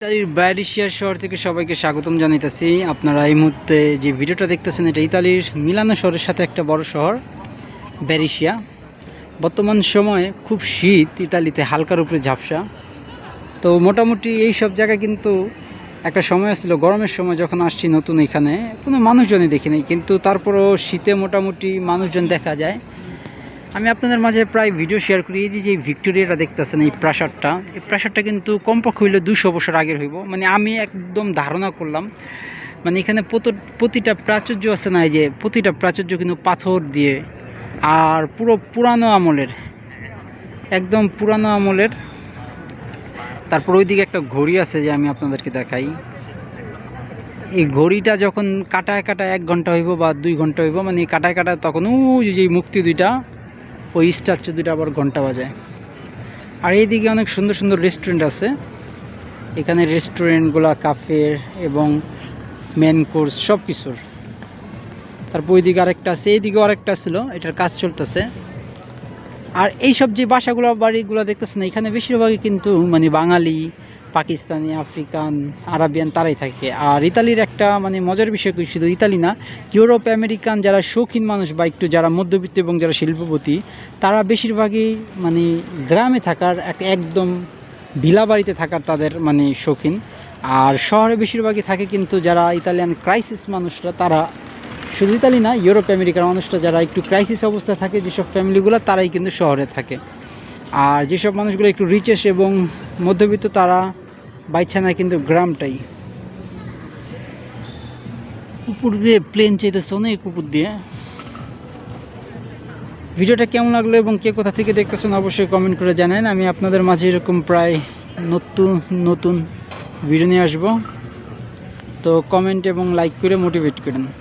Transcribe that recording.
ইতালির ব্যারিশিয়া শহর থেকে সবাইকে স্বাগতম জানাইতেছি। আপনারা এই মুহূর্তে যে ভিডিওটা দেখতেছেন এটা ইতালির মিলানো শহরের সাথে একটা বড় শহর ব্যারিশিয়া। বর্তমান সময়ে খুব শীত, ইতালিতে হালকার উপরে ঝাপসা। তো মোটামুটি এই সব জায়গায় কিন্তু একটা সময় ছিল গরমের সময় যখন আসছি নতুন, এখানে কোনো মানুষজনই দেখি নাই, কিন্তু তারপরও শীতে মোটামুটি মানুষজন দেখা যায়। আমি আপনাদের মাঝে প্রায় ভিডিও শেয়ার করি। এই যে ভিক্টোরিয়াটা দেখতেছেন, এই প্রাসাদটা কিন্তু কমপক্ষে হইলে 200 বছর আগের হইব। মানে আমি একদম ধারণা করলাম, মানে এখানে প্রতিটা প্রাচুর্য আছে না, এই যে প্রতিটা প্রাচুর্য কিন্তু পাথর দিয়ে, আর পুরো পুরানো আমলের, একদম পুরানো আমলের। তারপর ওইদিকে একটা ঘড়ি আছে যে আমি আপনাদেরকে দেখাই। এই ঘড়িটা যখন কাটায় 1 ঘন্টা হইব বা 2 ঘন্টা হইব, মানে কাটায় তখন ওই যে মূর্তি দুইটা, ওই স্ট্যাচু দুইটা আবার ঘন্টা বাজায়। আর এইদিকে অনেক সুন্দর সুন্দর রেস্টুরেন্ট আছে। এখানে রেস্টুরেন্টগুলো কাফের এবং মেন কোর্স সব কিছুর। তারপর ওইদিকে আরেকটা আছে, এইদিকেও আরেকটা ছিল, এটার কাজ চলতেছে। আর এইসব যে বাসাগুলো বাড়িগুলো দেখতেছেন, এখানে বেশিরভাগই কিন্তু মানে বাঙালি, পাকিস্তানি, আফ্রিকান, আরাবিয়ান তারাই থাকে। আর ইতালির একটা মানে মজার বিষয় শুধু ইতালি না, ইউরোপ আমেরিকান যারা শৌখিন মানুষ বা একটু যারা মধ্যবিত্ত এবং যারা শিল্পপতি, তারা বেশিরভাগই মানে গ্রামে থাকার একদম ভিলা বাড়িতে থাকার তাদের মানে শৌখিন। আর শহরে বেশিরভাগই থাকে কিন্তু যারা ইতালিয়ান ক্রাইসিস মানুষরা, তারা শুধু ইতালি না, ইউরোপ আমেরিকার মানুষরা যারা একটু ক্রাইসিস অবস্থায় থাকে, যেসব ফ্যামিলিগুলো তারাই কিন্তু শহরে থাকে। আর যেসব মানুষগুলো একটু রিচেস এবং মধ্যবিত্ত, তারা বাইছে না কিন্তু গ্রামটাই। উপর দিয়ে প্লেন চাইতেছে অনেক উপর দিয়ে। ভিডিওটা কেমন লাগলো এবং কে কোথা থেকে দেখতেছেন অবশ্যই কমেন্ট করে জানান। আমি আপনাদের মাঝে এরকম প্রায় নতুন ভিডিও নিয়ে আসবো। তো কমেন্ট এবং লাইক করে মোটিভেট করেন।